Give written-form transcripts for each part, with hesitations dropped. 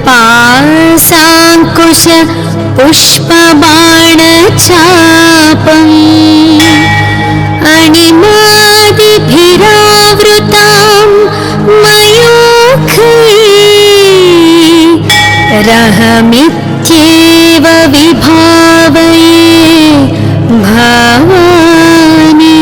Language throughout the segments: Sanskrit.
पाशाङ्कुश पुष्पबाणचापम् अणिमादिभिरावृतां मयूखैः रहमित्येव विभावये भवानी।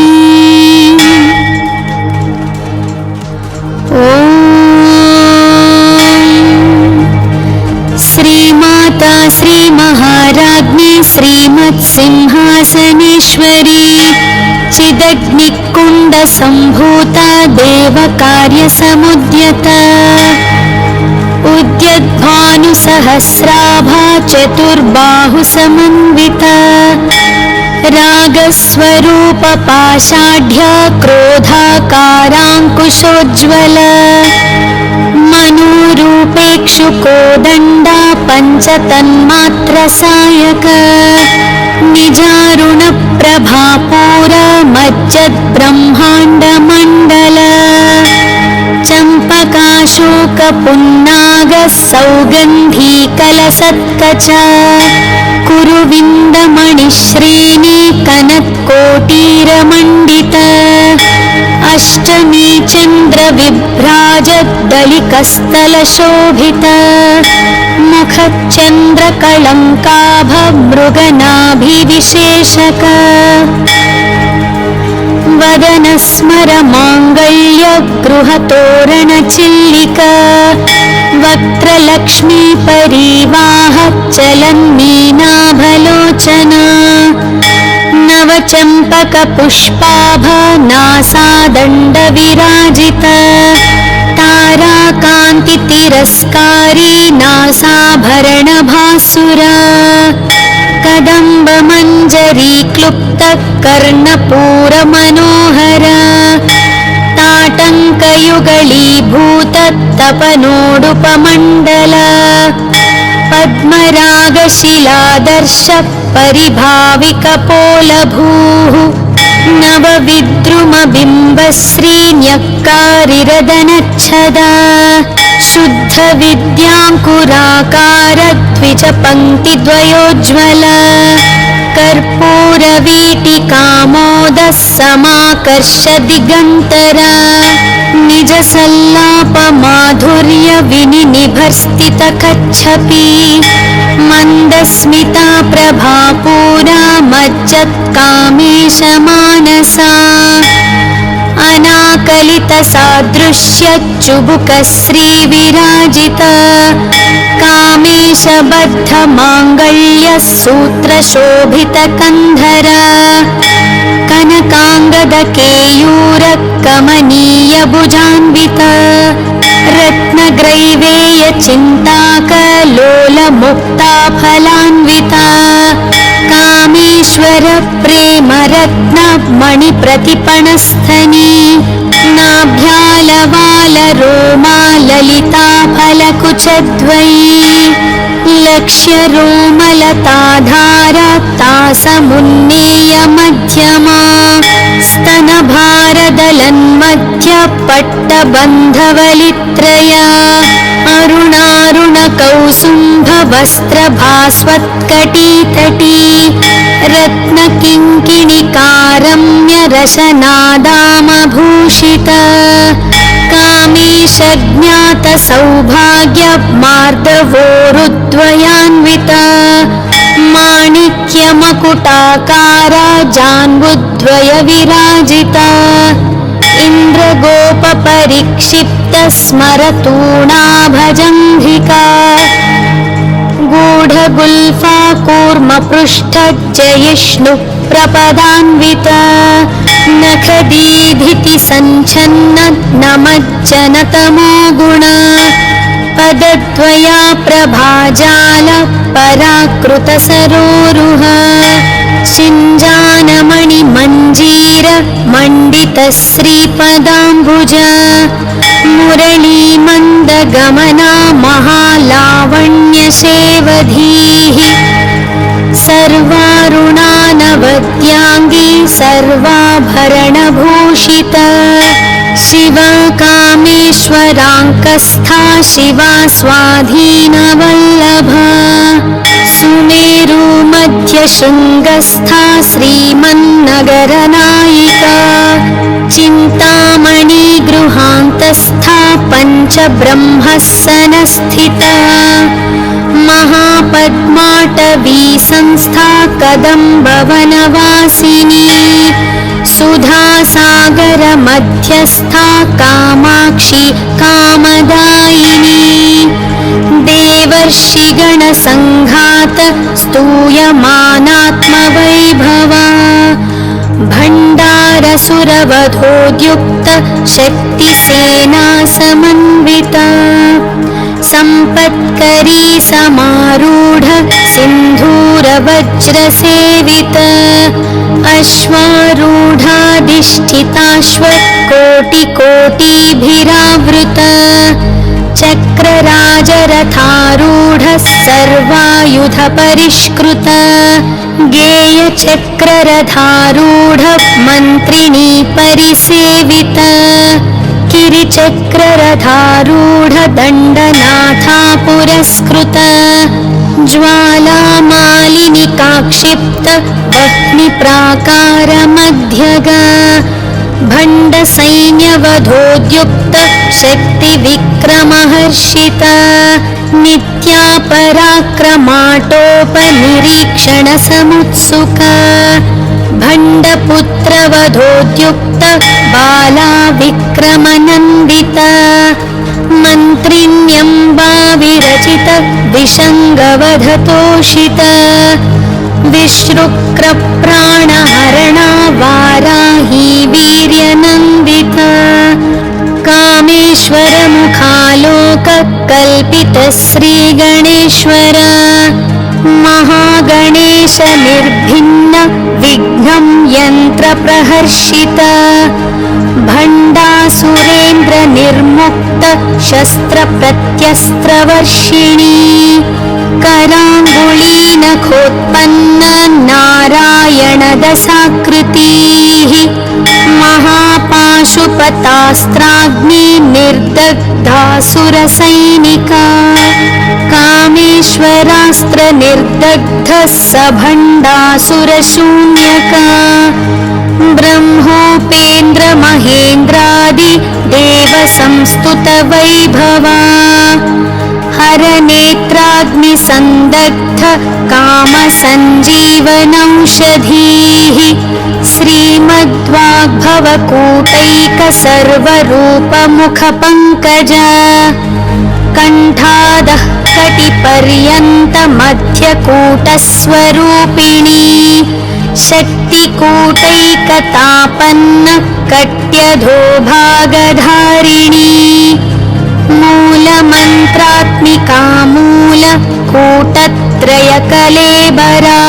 श्रीमाता श्रीमहाराज्ञी श्रीमत्सिंहासनेश्वरी चिदग्निकुण्डसम्भूता देवकार्यसमुद्यता उद्यद्भानुसहस्राभा चतुर्बाहुसमन्विता रागस्वरूपपाषाढ्या क्रोधाकाराङ्कुशोज्ज्वला मनोरूपेक्षुकोदण्डा पञ्चतन्मात्रसायक निजारुणप्रभापूरा मज्जद्ब्रह्माण्डमण्डल चम्पकाशोकपुन्नागसौगन्धीकलसत्कचा कुरुविन्दमणिश्रेणी कनत्कोटीरमण्डिता अष्टमी चन्द्रविभ्राजद्दलिकस्थलशोभिता मुखच्चन्द्रकलङ्काभमृगनाभिविशेषका वदनस्मरमाङ्गल्यगृहतोरणचिल्लिका वक्त्रलक्ष्मीपरिवाहच्चलन्मीनाभलोचना नवचम्पकपुष्पाभनासादण्डविराजिता ताराकान्तितिरस्कारी नासाभरणभासुरा कदम्बमञ्जरीक्लुप्तकर्णपूरमनोहरा ताटङ्कयुगलीभूततपनोडुपमण्डला पद्मरागशिलादर्श परिभाविकपोलभूः नवविद्रुमबिम्बश्रीन्यक्कारिरदनच्छदा शुद्धविद्याङ्कुराकारद्विजपङ्क्तिद्वयोज्ज्वला कर्पूरवीटिकामोदः समाकर्ष दिगन्तरा निजसल्लापमाधुर्यविनिनिभर्स्थितकच्छपी मन्दस्मिता प्रभापूरा मज्जत्कामेशमानसा अनाकलितसादृश्यच्चुबुकश्रीविराजिता कामेशबद्धमाङ्गल्यसूत्रशोभितकन्धरा कनकाङ्गदकेयूरकमनीयभुजान्विता रत्नग्रैवेयचिन्ताकलोलमुक्ताफलान्विता कामेश्वरप्रेमरत्नमणिप्रतिपणस्थनी नाभ्यालवालरोमाललिताफलकुचद्वयी लक्ष्यरोमलताधारतासमुन्नेयमध्यमा स्तनभारदलन्मध्यपट्टबन्धवलित्रया अरुणारुणकौसुम्भवस्त्रभास्वत्कटीतटी रत्नकिङ्किणिकारम्यरशनादामभूषिता कामेशज्ञातसौभाग्यमार्दवोरुद्वयान्विता माणिक्यमकुटाकारा जान्बुद्वयविराजिता इन्द्रगोपपरिक्षिप्तस्मरतूणाभजम्भिका गूढगुल्फा कूर्मपृष्ठजयिष्णुप्रपदान्विता नखदीधितिसञ्छन्नमज्जनतमो गुणा पदद्वया प्रभाजाल पराकृतसरोरुहा चिञ्जानमणिमञ्जीर मण्डितश्रीपदाम्बुजा मुरलीमन्दगमना महालावण्यसेवधीः सर्वारुणानवद्याङ्गी सर्वाभरणभूषिता शिवा कामेश्वरा शशाङ्कस्था शिवा स्वाधीनवल्लभा सुमेरु मध्यशृङ्गस्था श्रीमन्नगरनायिका चिन्तामणि गृहान्तस्था पञ्चब्रह्मस्सनस्थिता महापद्माटवी संस्था कदम्बवनवासिनी सुधासागर मध्यस्था कामाक्षी कामदायिनी देवर्षिगणसङ्घात स्तूयमानात्मवैभवा भण्डारसुरवधोद्युक्त शक्तिसेना समन्विता सम्पत्करी समारूढ सिन्धूरवज्रसेवित अश्वारूढाधिष्ठिताश्वकोटिकोटिभिरावृत चक्रराजरथारूढ सर्वायुधपरिष्कृत गेयचक्ररथारूढ मन्त्रिणी परिसेवित किरिचक्ररथारूढ दण्डनाथा पुरस्कृत ज्वालामालिनिकाक्षिप्त वह्निप्राकारमध्यगा भण्डसैन्यवधोद्युक्त शक्तिविक्रमहर्षित नित्या पराक्रमाटोपनिरीक्षणसमुत्सुका भण्डपुत्रवधोद्युक्त बाला विक्रमनन्दिता मन्त्रिण्यम्बा विरचित विषङ्गवधतोषित विश्रुक्रप्राणहरणा वाराही वीर्यनन्दिता कामेश्वरमुखालोककल्पित श्रीगणेश्वर महागणेश निर्भिन्न विघ्नं यन्त्रप्रहर्षित भण्डासुरेन्द्र निर्मुक्त शस्त्रप्रत्यस्त्रवर्षिणी कराङ्गुलीनखोत्पन्न नारायणदशाकृतिः महापाशुपतास्त्राग्नि निर्दग्धासुरसैनिका कामेश्वरास्त्र निर्दग्ध सभण्डासुरशून्यका ब्रह्मोपेन्द्र महेन्द्रादि देव संस्तुत वैभवा हरनेत्राग्निसन्दग्ध कामसञ्जीवनौषधीः श्रीमद्वाग्भवकूटैक सर्वरूपमुखपङ्कजा कण्ठादः कटिपर्यन्त मध्यकूटस्वरूपिणी शक्तिकूटैकतापन्न कट्यधोभागधारिणी मूलमन्त्रात्मिका मूलकूटत्रयकलेबरा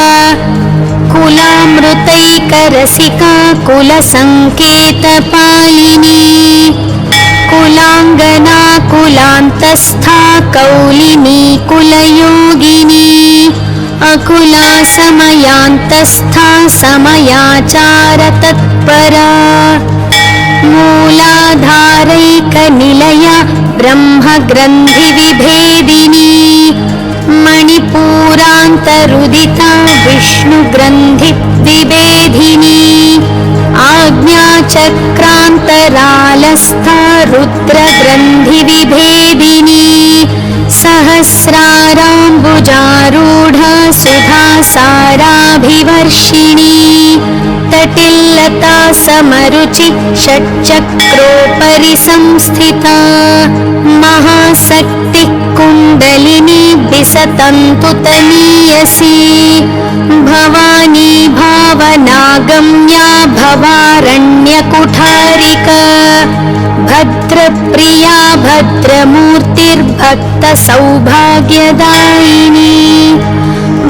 कुलामृतैकरसिका कुलसङ्केतपालिनी कुलाङ्गना कुलान्तस्था कौलिनी कुलयोगिनी अकुला समयान्तस्था समयाचारतत्परा मूलाधारैकनिलया ब्रह्मग्रन्थिविभेदिनी मणिपूरान्तरुदिता विष्णुग्रन्थिविभेदिनी आज्ञाचक्रान्तरालस्था रुद्रग्रन्थिविभेदिनी सहस्राराम्बुजारूढा सुधासाराभिवर्षिणी तटिल्लता समरुचि षट्चक्रोपरि संस्थिता महाशक्तिः कुण्डलिनी विसतन्तुतनीयसी भवानी भावनागम्या भवारण्यकुठारिका भद्रप्रिया भद्रमूर्तिर्भक्तसौभाग्यदायिनी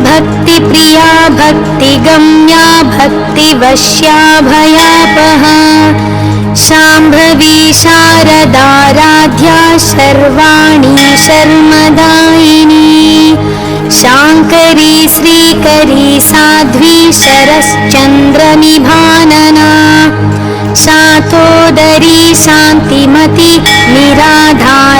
भक्तिप्रिया भक्तिगम्या भक्तिवश्या भयापहा शाम्भवी शारदाराध्या शर्वाणी शर्मदायिनी शाङ्करी श्रीकरी साध्वी शरश्चन्द्रनिभानना शातोदरी शान्तिमती निराधार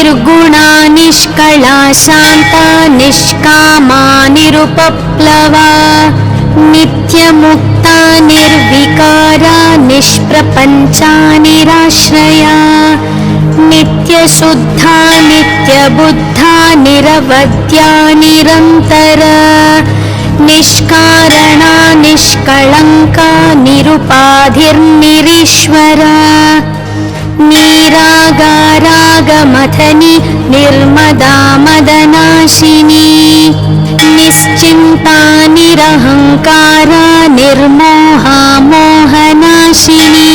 निर्गुणा निष्कला शान्ता निष्कामा निरुपप्लवा नित्यमुक्ता निर्विकारा निष्प्रपञ्चा निराश्रया नित्यशुद्धा नित्यबुद्धा निरवद्या निरन्तरा निष्कारणा निष्कळङ्का निरुपाधिर्निरीश्वरा निरागारागमथनी निर्मदा मदनाशिनी निश्चिन्ता निरहङ्कारा निर्मोहा मोहनाशिनी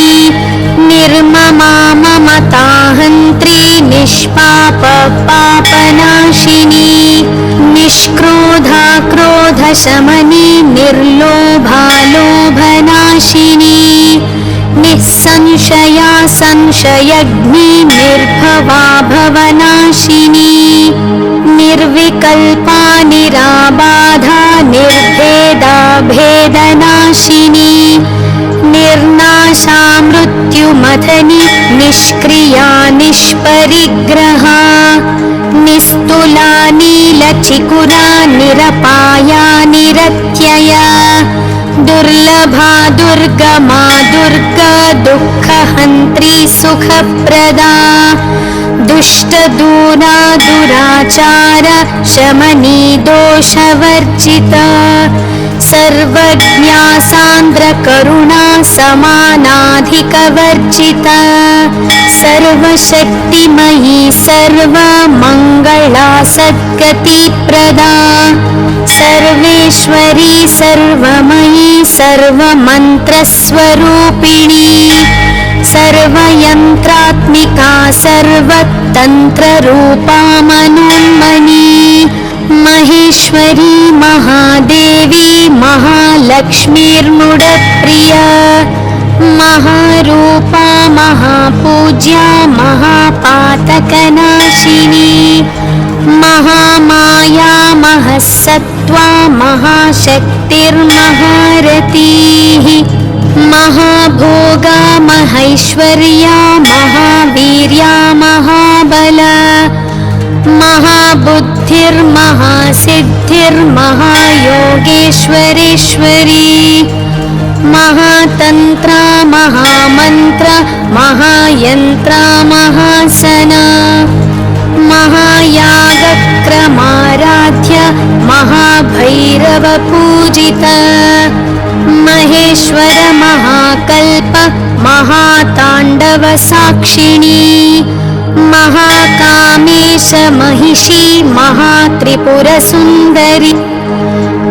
निर्ममा ममताहन्त्री निष्पाप पापनाशिनी निष्क्रोधा क्रोधशमनी निर्लोभा लोभनाशिनी निःसंशया संशयग्नि निर्भवा भवनाशिनी निर्विकल्पा निराबाधा निर्भेदा भेदनाशिनी निर्नाशा मृत्युमथनी निष्क्रिया निष्परिग्रहा निस्तुला नीलचिकुरा निरपाया निरत्यया दुर्लभा दुर्गमा दुर्गा दुःखहन्त्री सुखप्रदा दुष्टदूरा दुराचार शमनी दोषवर्जिता सर्वज्ञा सान्द्रकरुणा समानाधिकवर्जिता सर्वशक्तिमयी सर्वमङ्गला सद्गतिप्रदा सर्वेश्वरी सर्वमयी सर्वमन्त्रस्वरूपिणी सर्वयन्त्रात्मिका सर्वतन्त्ररूपा मनोन्मनी महेश्वरी महादेवी महालक्ष्मीर्मुडप्रिया महारूपा महापूज्या महापातकनाशिनी महामाया महस्सत्त्वा महाशक्तिर्महारतीः महाभोगा महैश्वर्या महावीर्या महाबला महाबुद्धिर्महासिद्धिर्महायोगेश्वरेश्वरी महातन्त्रा महामन्त्र महायन्त्रा महासना महायागक्रमाराध्य महाभैरवपूजिता महेश्वर महाकल्प महाताण्डवसाक्षिणी महाकामेश महिषी महात्रिपुरसुन्दरी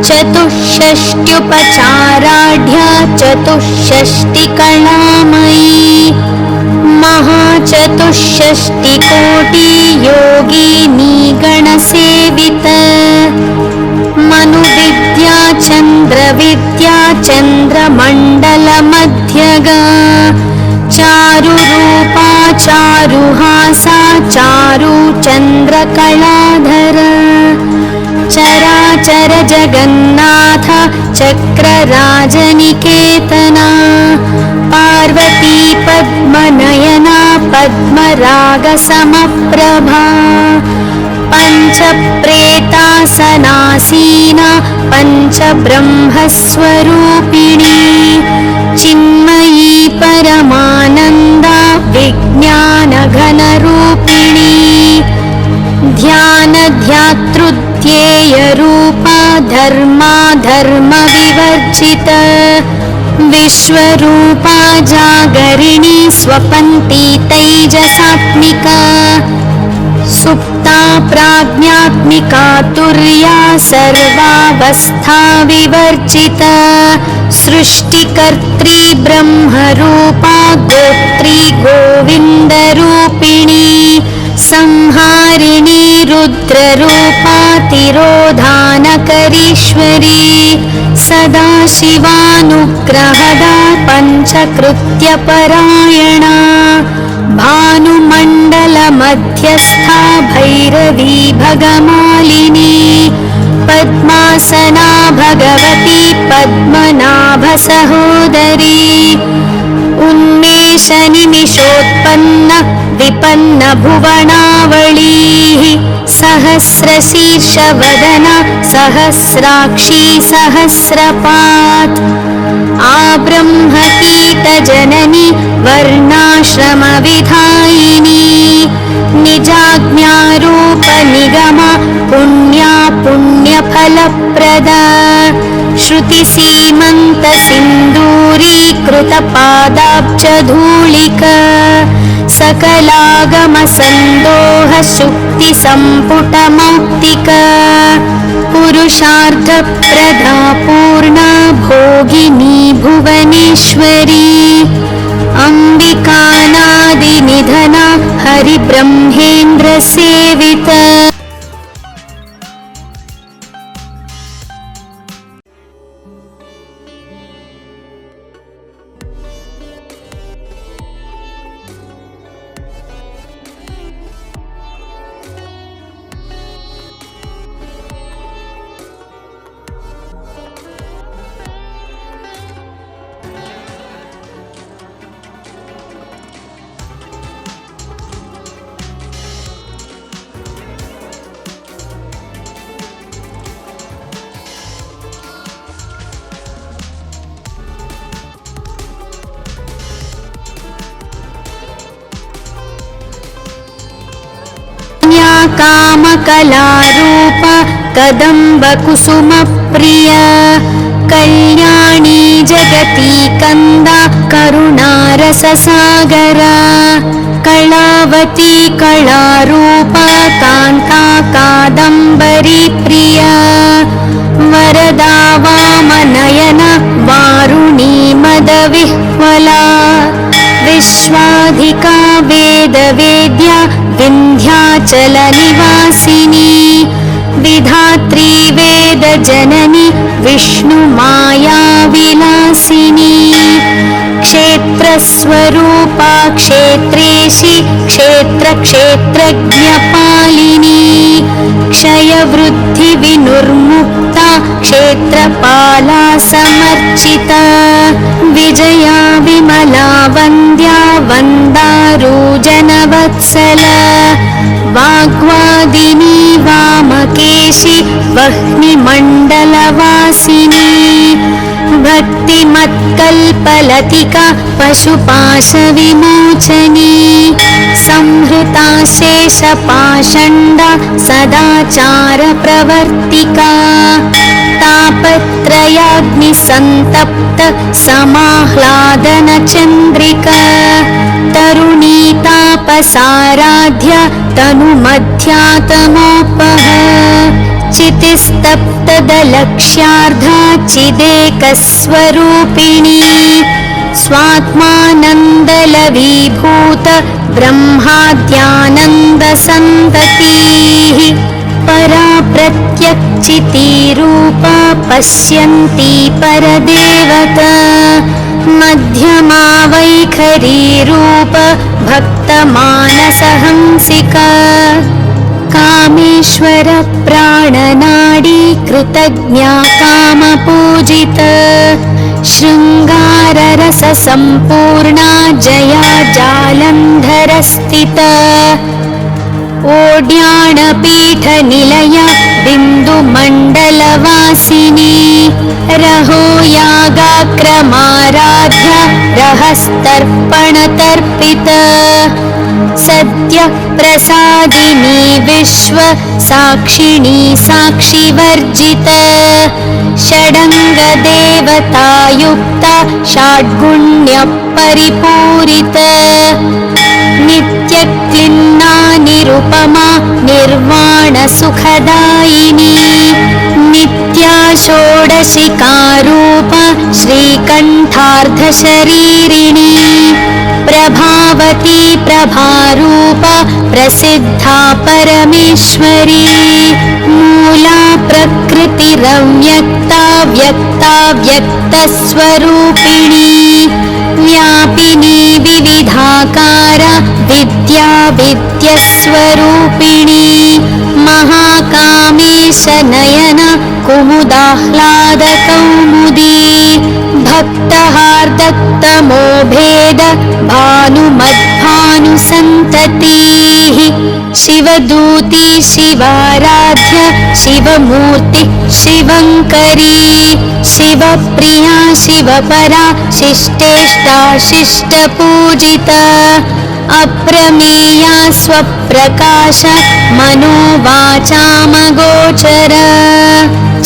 चतुष्षष्ट्युपचाराढ्या चतुष्षष्टिकलामयी महाचतुष्षष्टिकोटि योगिनी गणसेविता मनुविद्या चन्द्रविद्या चन्द्रमण्डलमध्यगा चारुरूपा चारुहासा चारु चन्द्रकलाधर चराचर जगन्नाथ चक्रराजनिकेतना पार्वती पद्मनयना पद्मरागसमप्रभा पञ्चप्रेतासनासीना पञ्चब्रह्मस्वरूपिणी चिन्मयी परमानन्दा विज्ञानघनरूपिणी ध्यानध्यातृध्येयरूपा धर्मा धर्मविवर्जिता विश्वरूपा जागरिणी स्वपन्ती तैजसात्मिका सुप्ता प्राज्ञात्मिका तुर्या सर्वावस्था विवर्जिता सृष्टिकर्त्री ब्रह्मरूपा गोत्री गोविन्दरूपिणी संहारिणी रुद्ररूपा तिरोधानकरीश्वरी सदाशिवानुग्रहदा पञ्चकृत्यपरायणा भानुमण्डलमध्यस्था भैरवी भगमालिनी पद्मासना भगवती पद्मनाभसहोदरी उन्मेषनिमिषोत्पन्न परिपन्नभुवनावळीः सहस्रशीर्षवदना सहस्राक्षी सहस्रपात् आब्रह्मकीटजननी वर्णाश्रमविधायिनी निजाज्ञारूपनिगमा पुण्या पुण्यफलप्रदा श्रुतिसीमन्तसिन्दूरीकृतपादाब्जधूलिका सकलागमसन्दोहशुक्तिसम्पुटमौक्तिका पुरुषार्थप्रदा पूर्णा भोगिनी भुवनेश्वरी अम्बिकानादिनिधना हरिब्रह्मेन्द्रसेविता। कामकलारूप कदम्बकुसुमप्रिया कल्याणी जगती कंदा करुणारससागरा कलावती कलारूपा कान्ता कादम्बरी प्रिया वरदा वामनयना वारुणी मदविह्वला विश्वाधिका वेदवेद्या विन्ध्याचलनिवासिनी विधात्री वेदजननी विष्णुमाया विलासिनी क्षेत्रस्वरूपा क्षेत्रेशी क्षेत्रक्षेत्रज्ञपालिनी क्षयवृद्धिविनुर्मुक्ता क्षेत्रपाला समर्चिता विजया विमला वन्द्या वन्दारूजनवत्सला वाग्वादिनी वामकेशी वह्निमण्डलवासिनी भक्तिमत्कल्पलतिका पशुपाशविमोचनी संहृता शेषपाषण्डा सदाचारप्रवर्तिका तापत्रयाग्निसन्तप्त समाह्लादनचन्द्रिका तरुणी तापसाराध्या तनुमध्यातमोपः चितिस्तप्तदलक्ष्यार्धा चिदेकस्वरूपिणी स्वात्मानन्दलवीभूत ब्रह्माद्यानन्दसन्ततिः परा प्रत्यक्षितिरूपा पश्यन्ती परदेवता मध्यमा वैखरीरूप भक्तमानसहंसिका कामेश्वर प्राणनाडी कृतज्ञा कामपूजिता शृङ्गाररससम्पूर्णा जया जालन्धरस्थिता ओड्याणपीठनिलया बिन्दुमण्डलवासिनी रहो यागाक्रमाराध्या रहस्तर्पणतर्पिता सद्यः प्रसादिनी विश्व साक्षिणी साक्षिवर्जिता षडङ्गदेवतायुक्ता षड्गुण्यः परिपूरिता नित्यक्लिन्ना निरुपमा निर्वाणसुखदायिनी नित्या षोडशिकारूपा श्रीकण्ठार्धशरीरिणी प्रभावती प्रभारूपा प्रसिद्धा परमेश्वरी मूला प्रकृतिरव्यक्ता व्यक्ता व्यक्तस्वरूपिणी व्यापिनी विविधाकारा विद्या विद्यस्वरूपिणी महाकामेश नयन कुमुदाह्लादकौमुदी भक्तहार्दत्तमो भेद भानुमद्भानुसन्तति गतिः शिवदूती शिवाराध्य शिवमूर्ति शिवङ्करी शिवप्रिया शिवपरा शिष्टेष्टा शिष्टपूजिता अप्रमेया स्वप्रकाश मनोवाचामगोचर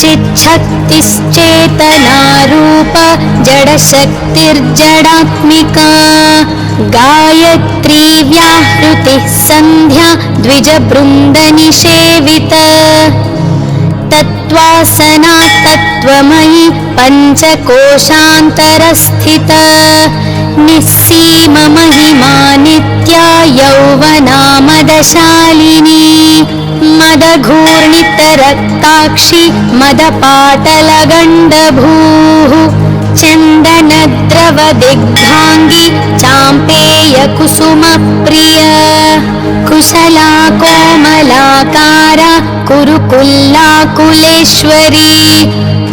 चिच्छक्तिश्चेतनारूप जडशक्तिर्जडात्मिका गायत्री व्याहृतिः सन्ध्या द्विजबृन्दनिषेविता तत्त्वासना तत्त्वमयी पञ्चकोशान्तरस्थिता निस्सीममहिमा नित्या यौवना मदशालिनी मदघूर्णितरक्ताक्षी मदपाटलगण्डभूः चन्दनद्रवदिग्धाङ्गी चाम्पेयकुसुमप्रिया कुशला कोमलाकारा कुरुकुल्लाकुलेश्वरी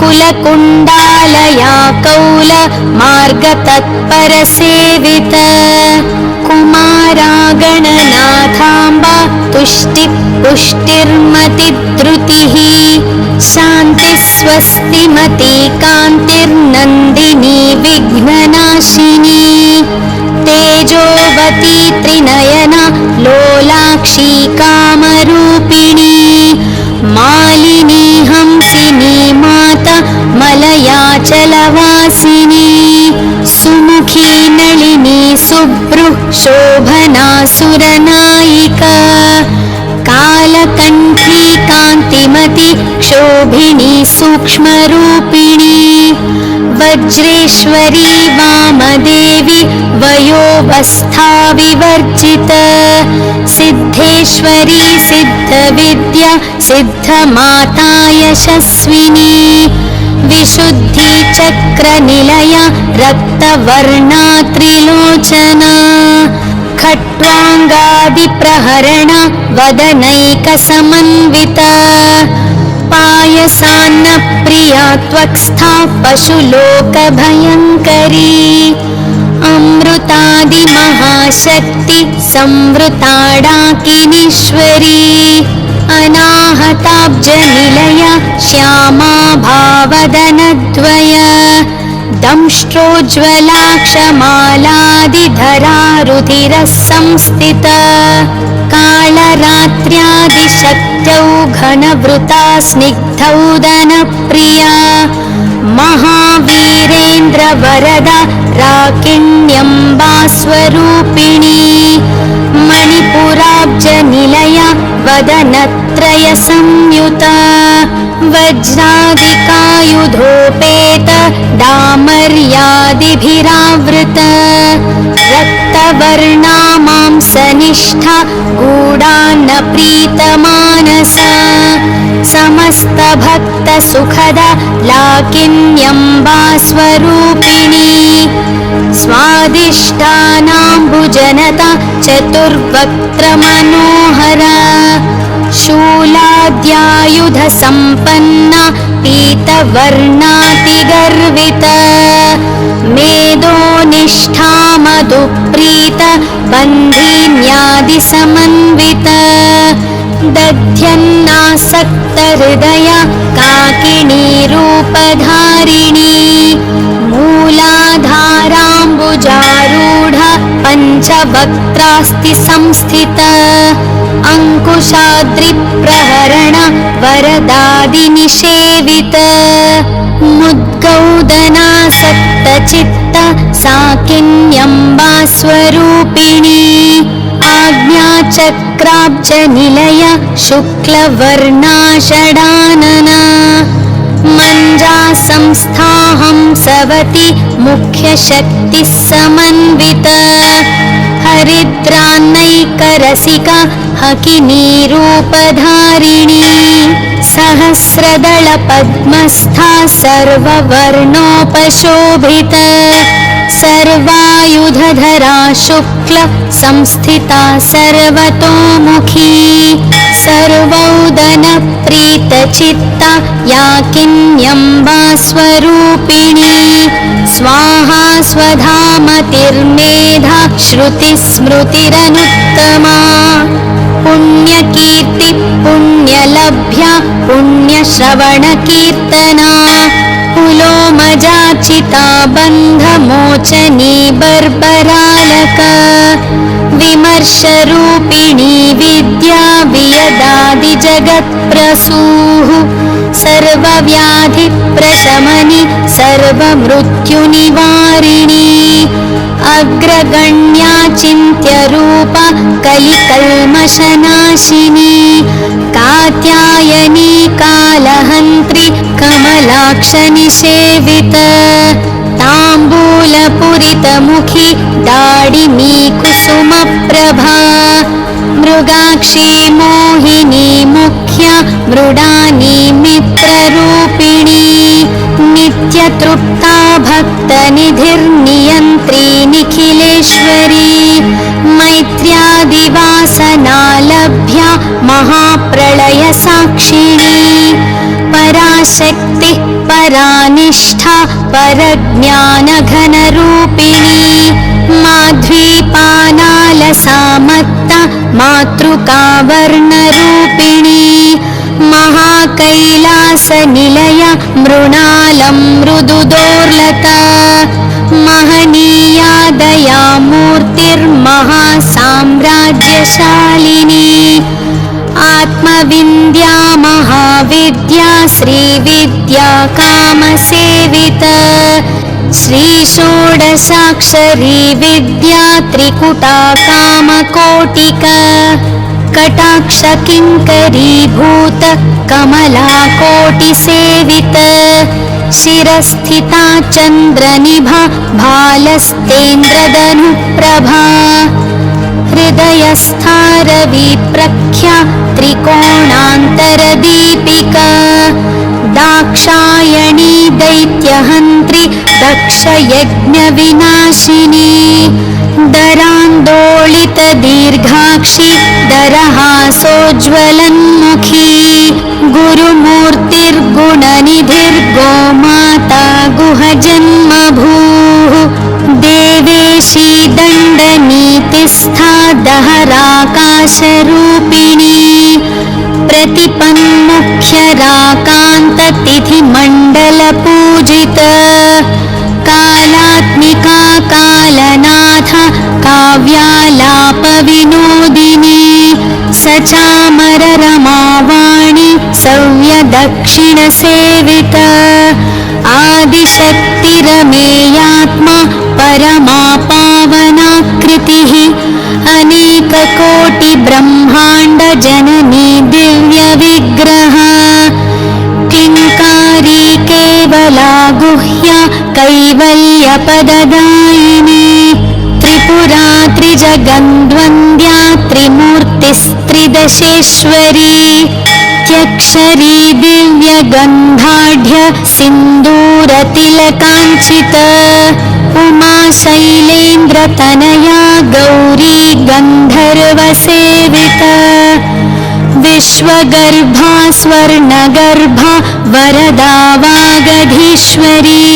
कुलकुण्डालया कौल मार्गतत्परसेविता कुमारा गणनाथाम्बा तुष्टिपुष्टिर्मतिद्रुतिः शान्तिः स्वस्तिमती कान्तिर्नन्दिनी विघ्ननाशिनी तेजोवती त्रिनयना लोलाक्षी कामरूपिणी मालिनी हंसिनी माता मलयाचलवासिनी सुमुखी नलिनी सुभ्रुः शोभना सुरनायिका कालकण्ठी कान्तिमती क्षोभिनी सूक्ष्मरूपिणी वज्रेश्वरी वामदेवी वयोवस्था विवर्जिता सिद्धेश्वरी सिद्धविद्या सिद्धमाता यशस्विनी विशुद्धि चक्रनिलया रक्तवर्णा त्रिलोचना खट्वाङ्गादिप्रहरणा वदनैकसमन्विता पायसान्नप्रिया त्वक्स्था पशुलोकभयङ्करी अमृतादिमहाशक्ति संवृताडाकिनीश्वरी अनाहताब्जनिलया श्यामा भावदनद्वया दंष्ट्रोज्ज्वलाक्षमालादिधरा रुधिरः संस्थिता कालरात्र्यादिशक्त्यौ घनवृता स्निग्धौदनप्रिया महावीरेन्द्रवरदा राकिण्यम्बा स्वरूपिणी मणिपुराब्जनिलया वदनत्रयसंयुता वज्रादिकायुधोपेत डामर्यादिभिरावृता रक्तवर्णा मांसनिष्ठा गूढान्नप्रीतमानसा समस्तभक्तसुखदा लाकिन्यम्बा स्वरूपिणी स्वादिष्टानाम्बुजनता चतुर्वक्त्रमनोहरा शूलाद्यायुधसम्पन्ना पीतवर्णातिगर्विता मेदोनिष्ठा मधुप्रीता बन्धिन्यादिसमन्विता दध्यन्नासक्तहृदया काकिनीरूपधारिणी मूलाधाराम्बुजारूढा पञ्चवक्त्रास्ति संस्थिता अङ्कुशाद्रिप्रहरण वरदादिनिषेविता मुद्गौदनासक्तचित्त साकिन्यम्बा स्वरूपिणी आज्ञाचक्राब्जनिलया शुक्लवर्णा षडानना मञ्जा संस्था हंसवती मुख्यशक्तिः समन्विता हरिद्रान्नैकरसिका हकिनीरूपधारिणी सहस्रदलपद्मस्था सर्ववर्णोपशोभिता सर्वायुधधरा शुक्ल संस्थिता सर्वतोमुखी सर्वौदनप्रीत चित्ता या किन्यम्बा स्वरूपिणी स्वाहा स्वधा मतिर्मेधा श्रुतिस्मृतिरनुत्तमा पुण्यकीर्ति पुण्यलभ्या पुण्यश्रवणकीर्तना पुलोमजाचिता बन्धमोचनी बर्बरालक विमर्शरूपिणी विद्या वियदादिजगत्प्रसूः सर्वव्याधिप्रशमनि सर्वमृत्युनिवारिणी अग्रगण्या चिन्त्यरूपा कलिकल्मषनाशिनी कात्यायनी कालहन्त्री कमलाक्षनिषेवित ताम्बूलपुरितमुखी दाडिनी कुसुमप्रभा मृगाक्षी मोहिनी मुख्या मृडानी मित्ररूपिणी नित्यतृप्ता भक्तनिधिर्नियन्त्री निखिलेश्वरी मैत्र्यादिवासनालभ्या महाप्रलयसाक्षिणी पराशक्तिः परानिष्ठा परज्ञानघनरूपिणी माध्वीपानालसामत्ता मातृकावर्णरूपिणी महाकैलासनिलया मृणालं मृदुदोर्लता महनीया दयामूर्तिर्महासाम्राज्यशालिनी आत्मविन्द्या महाविद्या श्रीविद्या कामसेवित श्रीषोडशाक्षरी विद्या त्रिकुटा कामकोटिका कटाक्षकिङ्करीभूत कमलाकोटिसेवित शिरस्थिता चन्द्रनिभा भालस्तेन्द्रधनुप्रभा हृदयस्थारविप्रख्या त्रिकोणान्तरदीपिका दाक्षायणी दैत्यहन्त्री दक्षयज्ञविनाशिनी दरान्दोलितदीर्घाक्षी दरहासोज्ज्वलन्मुखी गुरुमूर्तिर्गुणनिधिर्गोमाता गुहजन्मभूः देवेशी दण्डनीतिस्था दहराकाशरूपिणी प्रतिपन्मुख्यराकान्ततिथिमण्डलपूजित कालात्मिका कालनाथा काव्यालापविनोदिनी सचामररमावाणी सव्यदक्षिणसेवित आदिशक्तिरमेयात्मा परमा पावनाकृतिः अनेककोटिब्रह्माण्डजननी दिव्यविग्रह क्लिङ्कारी केवला गुह्या कैवल्यपददायिनी त्रिपुरा त्रिजगन्द्वन्द्या त्रिमूर्तिस्त्रिदशेश्वरी त्यक्षरी दिव्यगन्धाढ्य सिन्दूरतिलकाञ्चित उमा शैलेन्द्रतनया गौरी गन्धर्वसेवित विश्वगर्भा स्वर्णगर्भा वरदा वागधीश्वरी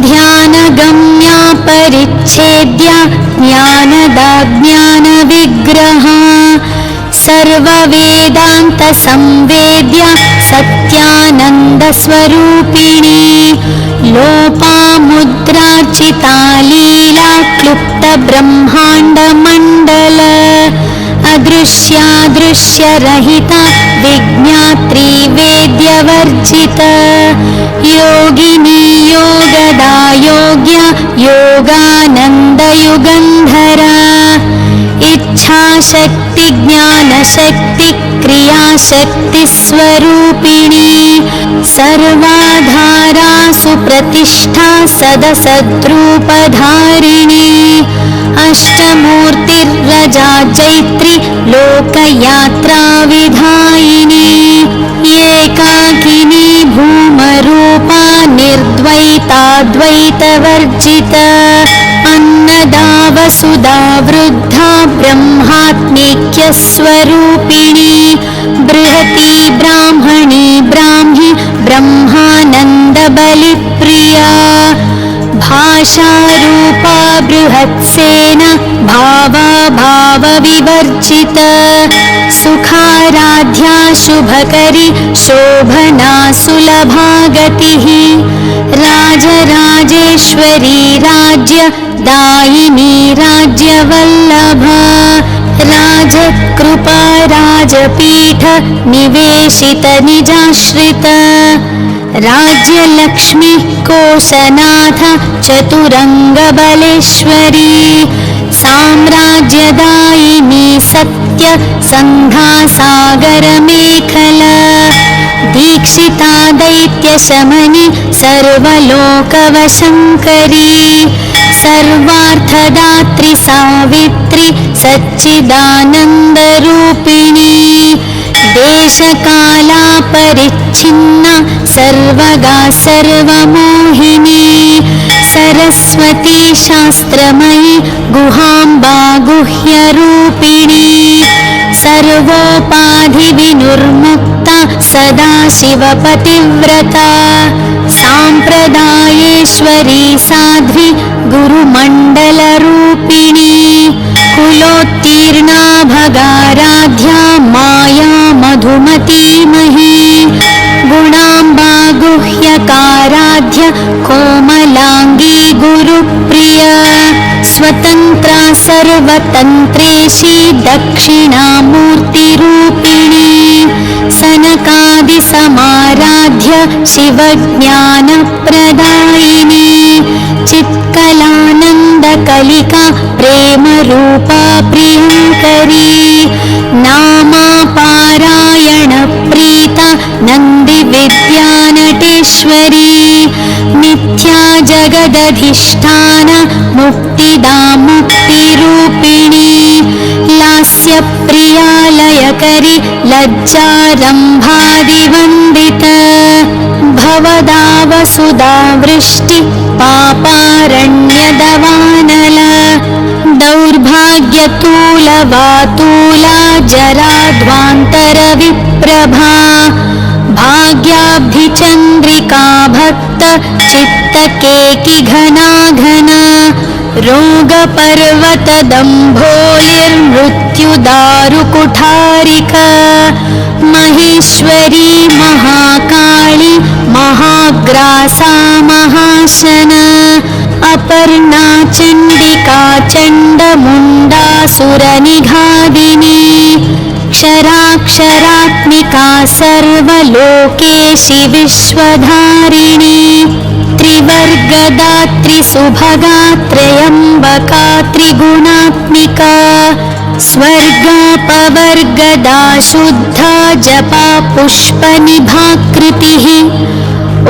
ध्यानगम्या परिच्छेद्या ज्ञानदा ज्ञानविग्रहा सर्ववेदान्तसंवेद्या सत्यानन्दस्वरूपिणी लोपामुद्रार्चिता लीला क्लुप्तब्रह्माण्डमण्डल अदृश्यादृश्यरहिता विज्ञात्री वेद्यवर्जिता योगिनी योगदा योग्या योगानन्दयुगन्धरा इच्छाशक्ति ज्ञानशक्ति क्रियाशक्तिस्वरूपिणी सर्वाधारा सुप्रतिष्ठा सदसद्रूपधारिणी अष्टमूर्तिर्रजा चैत्री लोकयात्राविधायिनी एकाकिनी भूमरूपा निर्द्वैताद्वैतवर्जिता अन्नदा वसुधा वृद्धा ब्रह्मात्मैक्यस्वरूपिणी बृहती ब्राह्मणी आशारूपा बृहत्सेना भावविवर्जित सुखाराध्या शुभकरी शोभना सुलभा गतिः राजराजेश्वरी राज्य दायिनी राज्यवल्लभा राजकृपा राजपीठ निवेशित निजाश्रित राज्यलक्ष्मी कोशनाथ चतुरङ्गबलेश्वरी साम्राज्यदायिनी सत्य सन्धासागरमेखला दीक्षिता दैत्यशमनि सर्वलोकवशङ्करी सर्वार्थदात्री सावित्री सच्चिदानन्दरूपिणी देशकालापरिच्छिन्ना सर्वगा सर्वमोहिनी सरस्वती शास्त्रमयी गुहाम्बा गुह्यरूपिणी सर्वोपाधिविनुर्मुक्ता सदाशिवपतिव्रता साम्प्रदायेश्वरी साध्वी गुरुमण्डलरूपिणी कुलोत्तीर्णा भगाराध्या माया मधुमतीमही गुणाम्बा गुह्यकाराध्य कोमलाङ्गी गुरुप्रिया स्वतन्त्रा सर्वतन्त्रेशी दक्षिणामूर्तिरूपिणी सनकादिसमाराध्य शिवज्ञानप्रदायिनी चित्कलानन्दकलिका प्रेमरूपा प्रियङ्करी नामापारायणप्रीता नन्दिविद्यानटेश्वरी मिथ्या जगदधिष्ठान मुक्तिदा मुक्तिरूपिणी लास्यप्रियालयकरी लज्जारम्भादिवन्दित भवदा वसुधा वृष्टि पापारण्यदवानल दौर्भाग्यतूलवातूला जराध्वान्तरविप्रभा भाग्याब्धिचन्द्रिका भक्त चित्तकेकि घना घना रोगपर्वतदम्भोलिर्मृत्युदारुकुठारिका महेश्वरी महाकाली महाग्रासा महाशना अपर्णा चण्डिका चण्डमुण्डासुरनिघादिनी क्षराक्षरात्मिका सर्वलोकेशि विश्वधारिणी त्रिवर्गदात्री सुभगा त्र्यम्बका त्रिगुणात्मिका स्वर्गापवर्गदा शुद्धा जपा पुष्पनिभाकृतिः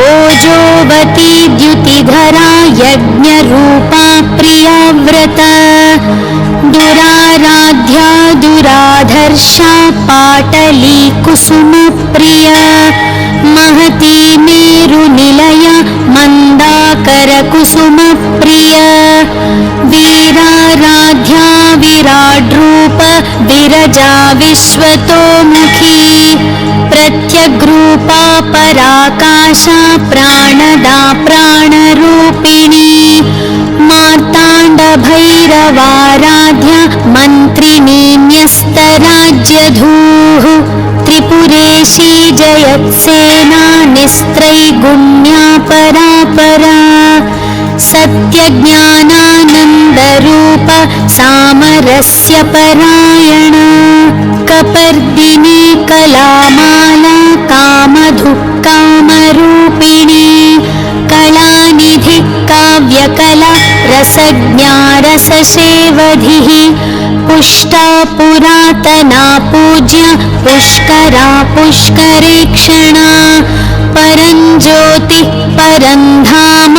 ओजोवती द्युतिधरा यज्ञरूपा प्रियाव्रता दुराराध्या दुराधर्षा पाटली कुसुमप्रिया महती मेरुनिलया मन्दाकरकुसुमप्रिया वीराराध्या विराड्रूप विरजा विश्वतोमुखी प्रत्यग्रूपा पराकाशा प्राणदा प्राणरूपिणी मार्ताण्डभैरवाराध्या मन्त्रिणी न्यस्तराज्यधूः त्रिपुरेशी जयत्सेना निस्त्रैगुण्या परापरा सत्यज्ञानानन्दरूप सामरस्य परायण कपर्दिनी कलामाला कामधुक्कामरूपिणी कलानिधि काव्यकला रसज्ञा रससेवधिः पुष्टा पुरातना पूज्या पुष्करा पुष्करेक्षणा परञ्ज्योति परन्धाम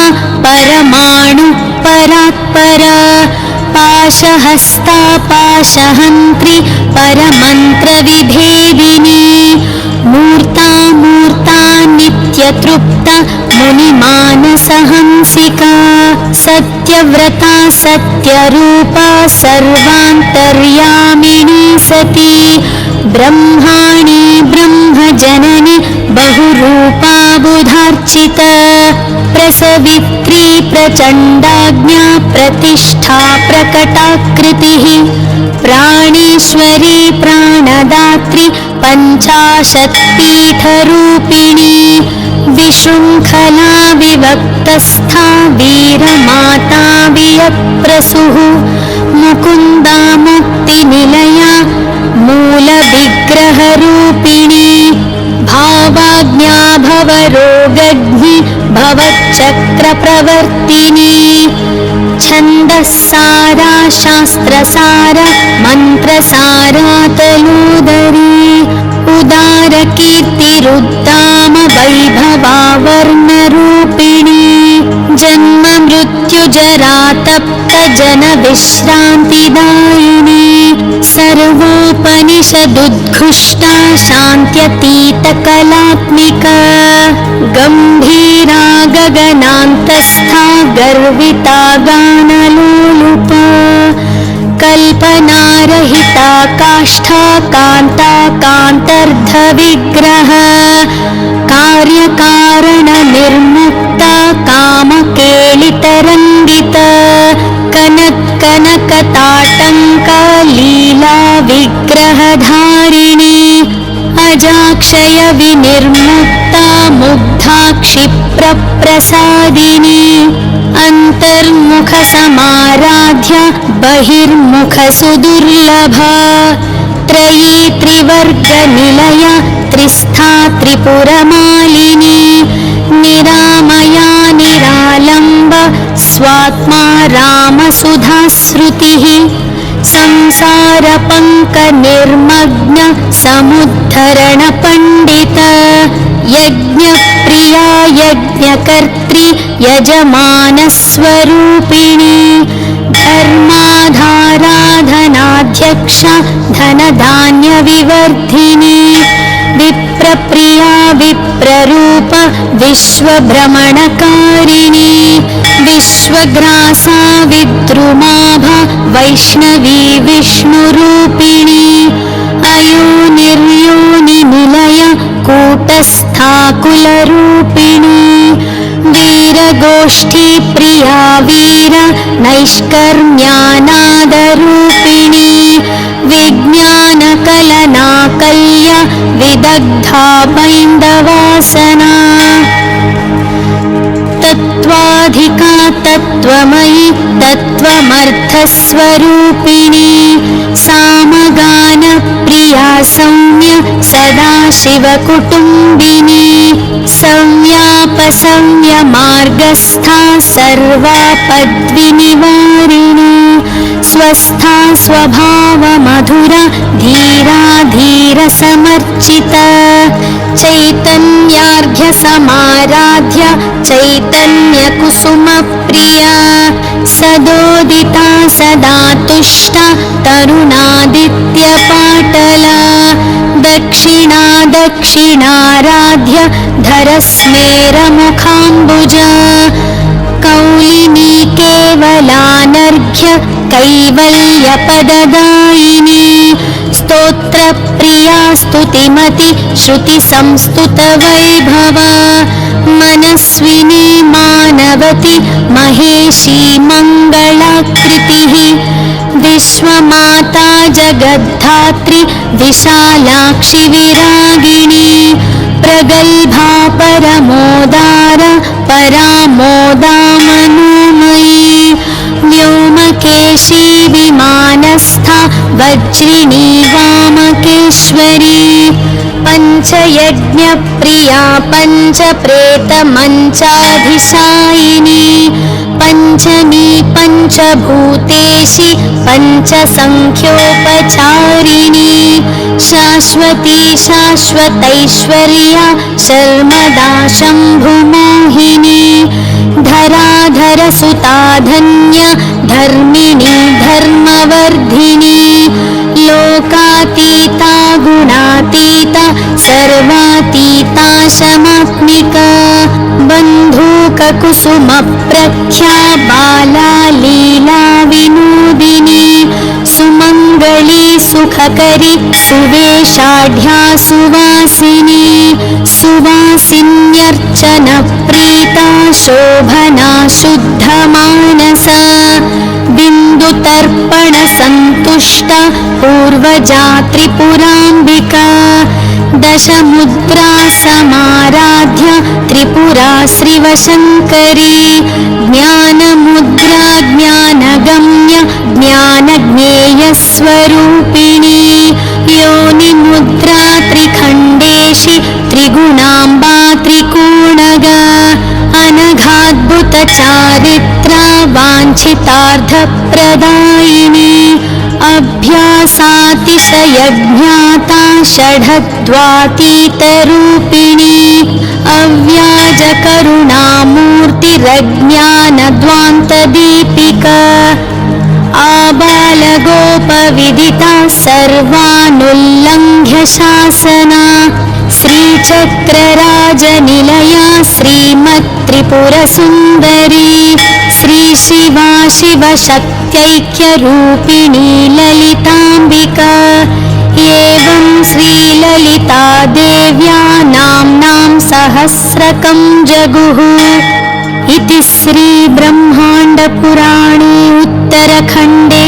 परमाणु परात्परा पाशहस्ता पाशहन्त्री परमन्त्रविभेदिनी मूर्ता मूर्ता नित्यतृप्ता मुनिमानसहंसिका सत्यव्रता सत्यरूपा सर्वान्तर्यामिनी सती ब्रह्माणि ब्रह्मजननी बहुरूपा बुधार्चिता प्रसवित्री प्रचण्डाज्ञा प्रतिष्ठा प्रकटाकृतिः प्राणेश्वरी प्राणदात्री पञ्चाशत्पीठरूपिणी विशृङ्खला विभक्तस्था वीरमाता वियप्रसूः मुकुन्दा मुक्तिनिलया मूलविग्रहरूपिणी भावाज्ञा भवरोगग्नि भवच्चक्रप्रवर्तिनी छन्दस्सारा शास्त्रसारा मन्त्रसारातलूदरी उदारकीर्तिरुद्दाम वैभवा वर्णरूपिणी जन्म मृत्युजरा तप्त जन विश्रान्तिदायिनी सर्वोपनिषदुद्घुष्टा शान्त्यतीत कलात्मिका गम्भीरा गगनान्तस्था गर्विता गानलोलुपा कल्पनारहिता काष्ठा कान्ता कान्तर्धविग्रह कार्यकारणनिर्मुक्ता कामकेलितरन्दिता कनत्कनकताटङ्का लीला विग्रहधारिणी अजाक्षय विनिर्मुक्ता मुग्धा क्षिप्रप्रसादिनी अन्तर्मुखसमाराध्य बहिर्मुखसुदुर्लभा त्रयी त्रिवर्गनिलया त्रिस्था त्रिपुरमालिनी निरामया निरालम्ब स्वात्मा रामसुधाश्रुतिः संसारपङ्कनिर्मग्न समुद्धरणपण्डित यज्ञप्रिया यज्ञकर्त्री यजमानस्वरूपिणी धर्माधाराधनाध्यक्षा धनधान्यविवर्धिनी विप्रप्रिया विप्ररूप विश्वभ्रमणकारिणी विश्वग्रासा विद्रुमाभा वैष्णवी विष्णुरूपिणी अयोनिर्योनिनिलय कूटस्था कुलरूपिणी वीरगोष्ठी प्रिया वीर नैष्कर्म्यानादरूपिणी विज्ञानकलनाकल्य विदग्धा बैन्दवासना तत्त्वाधिका तत्त्वमयी तत्त्वमर्थस्वरूपिणी सामगानप्रिया सौम्य सदाशिवकुटुम्बिनी संव्यापसंव्यमार्गस्था सर्वापद्विनिवारिणी स्वस्था स्वभावमधुरा धीरा धीरसमर्चिता चैतन्यार्घ्यसमाराध्य चैतन्यकुसुमप्रिया सदोदिता सदा तुष्टा तरुणादित्यपाटला दक्षिणा दक्षिणाराध्य धरस्मेरमुखाम्बुजा कौलिनी केवलानर्घ्य कैवल्यपददायिनी स्तोत्रप्रिया स्तुतिमति श्रुतिसंस्तुतवैभवा मनस्विनी मानवती महेशी मङ्गलाकृतिः विश्वमाता जगद्धात्री विशालाक्षि विरागिणी प्रगल्भा परमोदार परामोदा मनोमयी व्योमकेशी विमानस्था वज्रिणी वामकेश्वरी पञ्चयज्ञप्रिया पञ्चप्रेतमञ्चाधिशायिनी पञ्चमी पञ्चभूतेशी पञ्चसङ्ख्योपचारिणी शाश्वती शाश्वतैश्वर्या शर्मदा शम्भुमोहिनी धराधरसुता धन्या धर्मिणी धर्मवर्धिनी लोकातीता गुणातीता सर्वातीता शमात्मिका बन्धूककुसुमप्रख्या बाला लीला विनोदिनी सुमङ्गली सुखकरी सुवेशाढ्या सुवासिनी सुवासिन्यर्चनप्रीता शोभना शुद्ध पूजिता पूर्वजा त्रिपुराम्बिका दशमुद्रा समाराध्य त्रिपुरा श्रीवशङ्करी ज्ञानमुद्रा ज्ञानगम्य ज्ञानज्ञेयस्वरूपिणी योनिमुद्रा त्रिखण्डेशि त्रिगुणाम्बा त्रिकोणगा अनघाद्भुतचारित्रा वाञ्छितार्थप्रदायिनी अभ्यासातिशयज्ञाता षड्ध्वातीतरूपिणी अव्याजकरुणामूर्तिरज्ञानध्वान्तदीपिका आबालगोपविदिता सर्वानुल्लङ्घ्य शासना श्रीचक्रराजनिलया श्रीमत्त्रिपुरसुन्दरी श्रीशिवा शिवशक्त्यैक्यरूपिणी ललिताम्बिका एवं श्रीललिता देव्या नाम्नां सहस्रकं जगुः इति श्रीब्रह्माण्डपुराणे उत्तरखण्डे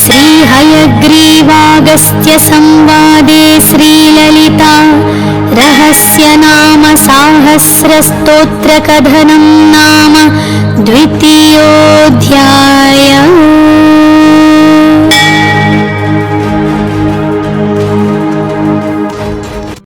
श्रीहयग्रीवागस्त्यसंवादे श्रीललिता रहस्यनाम साहस्रस्तोत्रकथनं नाम द्वितीयोऽध्यायः।